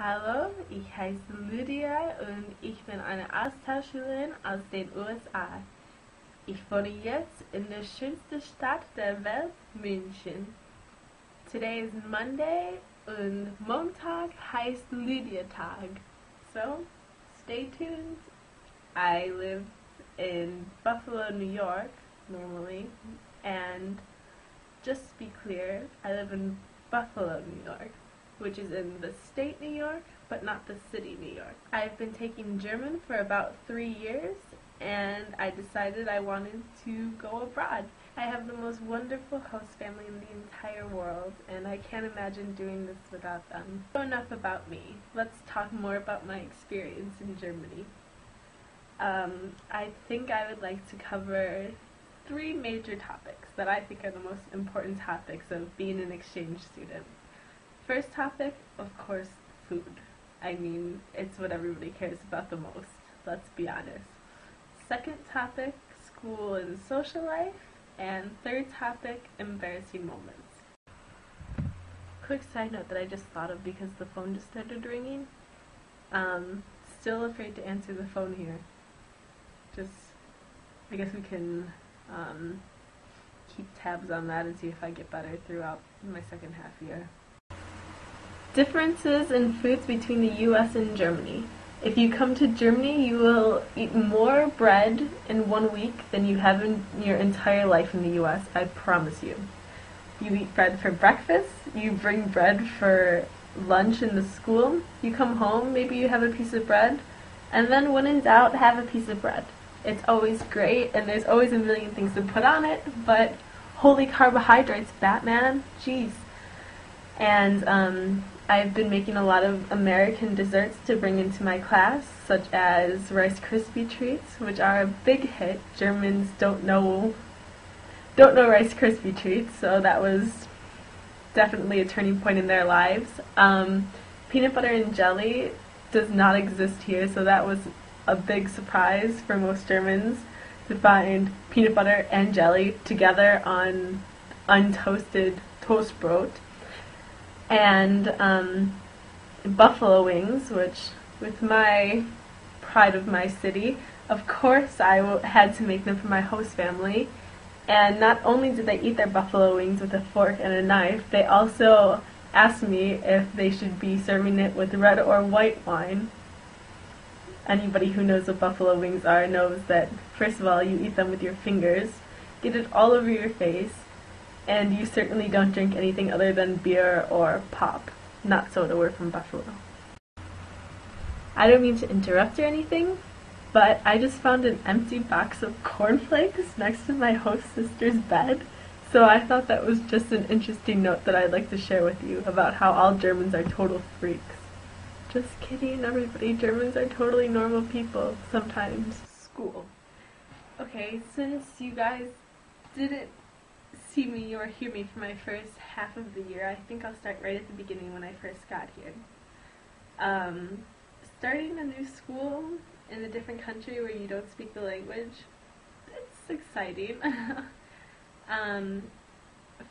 Hallo, ich heiße Lydia und ich bin eine Austauschschülerin aus den USA. Ich wohne jetzt in der schönsten Stadt der Welt, München. Today is Monday und Montag heißt Lydiatag. So, stay tuned. I live in Buffalo, New York, normally, and just to be clear, I live in Buffalo, New York, which is in the state New York, but not the city New York. I've been taking German for about 3 years, and I decided I wanted to go abroad. I have the most wonderful host family in the entire world, and I can't imagine doing this without them. So enough about me. Let's talk more about my experience in Germany. I think I would like to cover 3 major topics that I think are the most important topics of being an exchange student. First topic, of course, food. I mean, it's what everybody cares about the most, let's be honest. Second topic, school and social life. And third topic, embarrassing moments. Quick side note that I just thought of because the phone just started ringing. Still afraid to answer the phone here. I guess we can keep tabs on that and see if I get better throughout my second half year. Differences in foods between the US and Germany. If you come to Germany, you will eat more bread in 1 week than you have in your entire life in the US, I promise you. You eat bread for breakfast, you bring bread for lunch in the school, you come home, maybe you have a piece of bread, and then when in doubt, have a piece of bread. It's always great, and there's always a million things to put on it, but holy carbohydrates, Batman, jeez. And I've been making a lot of American desserts to bring into my class, such as Rice Krispie treats, which are a big hit. Germans don't know Rice Krispie treats, so that was definitely a turning point in their lives. Peanut butter and jelly does not exist here, so that was a big surprise for most Germans to find peanut butter and jelly together on untoasted toast brot. And buffalo wings, which, with my pride of my city, of course I had to make them for my host family. And not only did they eat their buffalo wings with a fork and a knife, they also asked me if they should be serving it with red or white wine. Anybody who knows what buffalo wings are knows that, first of all, you eat them with your fingers, get it all over your face, and you certainly don't drink anything other than beer or pop. Not soda, we're from Buffalo. I don't mean to interrupt or anything, but I just found an empty box of cornflakes next to my host sister's bed, so I thought that was just an interesting note that I'd like to share with you about how all Germans are total freaks. Just kidding, everybody. Germans are totally normal people, sometimes. School. Okay, since you guys didn't see me or hear me for my first half of the year, I think I'll start right at the beginning when I first got here. Starting a new school in a different country where you don't speak the language, it's exciting.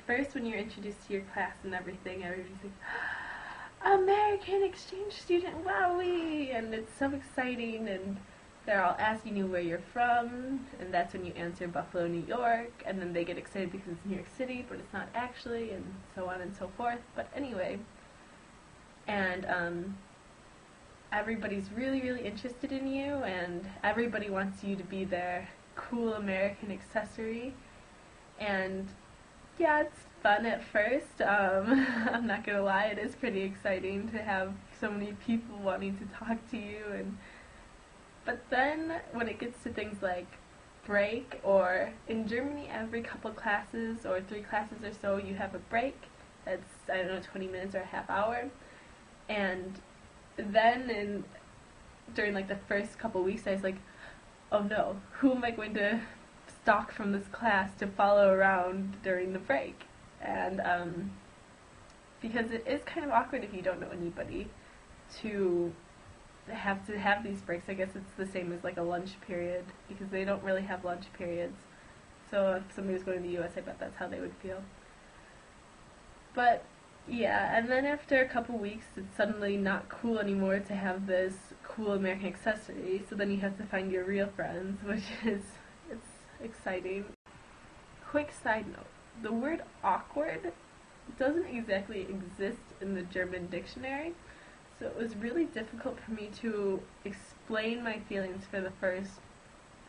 First, when you're introduced to your class and everything, everybody's like, American exchange student, wowee! And it's so exciting, and they're all asking you where you're from, and that's when you answer Buffalo, New York, and then they get excited because it's New York City, but it's not actually, and so on and so forth. But anyway, and everybody's really, really interested in you, and everybody wants you to be their cool American accessory, and yeah, it's fun at first. I'm not gonna lie, it is pretty exciting to have so many people wanting to talk to you, but then when it gets to things like break, or in Germany every couple classes or 3 classes or so you have a break that's, I don't know, 20 minutes or a half hour, and then during like the first couple weeks I was like, oh no, who am I going to stalk from this class to follow around during the break? And because it is kind of awkward if you don't know anybody to have these breaks. I guess it's the same as like a lunch period, because they don't really have lunch periods. So if somebody was going to the US, I bet that's how they would feel. But Yeah, and then after a couple weeks, it's suddenly not cool anymore to have this cool American accessory, so then you have to find your real friends, which is, it's exciting. Quick side note, the word awkward doesn't exactly exist in the German dictionary, so it was really difficult for me to explain my feelings for the first,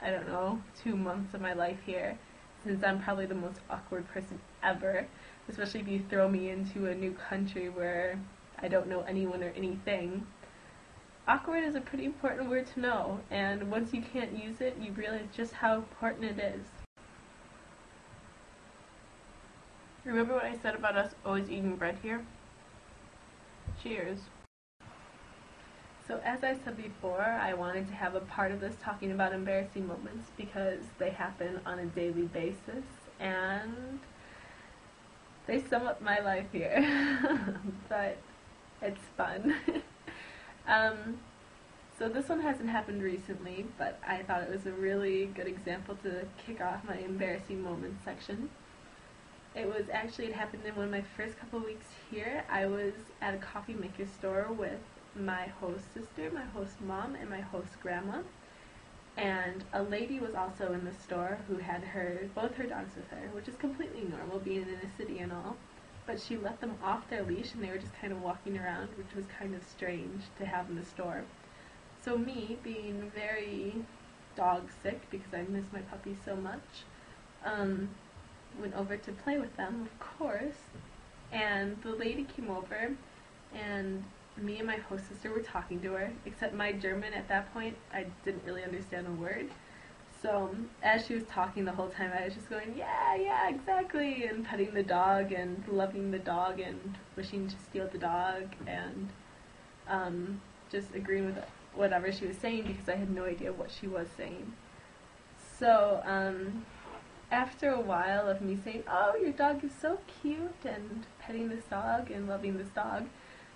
I don't know, 2 months of my life here, since I'm probably the most awkward person ever, especially if you throw me into a new country where I don't know anyone or anything. Awkward is a pretty important word to know, and once you can't use it, you realize just how important it is. Remember what I said about us always eating bread here? Cheers. So as I said before, I wanted to have a part of this talking about embarrassing moments because they happen on a daily basis and they sum up my life here. But it's fun. So this one hasn't happened recently, but I thought it was a really good example to kick off my embarrassing moments section. It happened in one of my first couple of weeks here. I was at a coffee maker store with my host sister, my host mom, and my host grandma. And a lady was also in the store who had both her dogs with her, which is completely normal being in a city and all. But she let them off their leash and they were just kind of walking around, which was kind of strange to have in the store. So me, being very dog sick because I miss my puppy so much, went over to play with them, of course, and the lady came over, and me and my host sister were talking to her, except my German at that point, I didn't really understand a word. So as she was talking the whole time, I was just going, yeah, yeah, exactly, and petting the dog and loving the dog and wishing to steal the dog and just agreeing with whatever she was saying because I had no idea what she was saying. So after a while of me saying, oh, your dog is so cute, and petting this dog and loving this dog,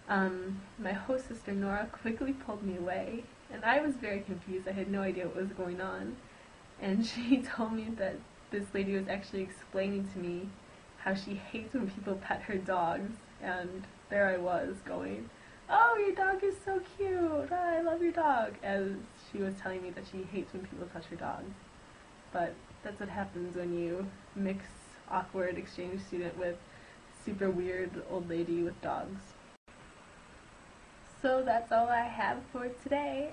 my host sister Nora quickly pulled me away, and I was very confused. I had no idea what was going on, and she told me that this lady was actually explaining to me how she hates when people pet her dogs, and there I was going, oh, your dog is so cute, I love your dog, as she was telling me that she hates when people touch her dogs. But that's what happens when you mix awkward exchange student with super weird old lady with dogs. So that's all I have for today.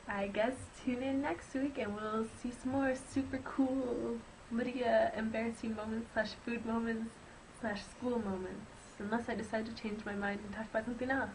I guess tune in next week and we'll see some more super cool Lydia embarrassing moments / food moments / school moments. Unless I decide to change my mind and talk about something else.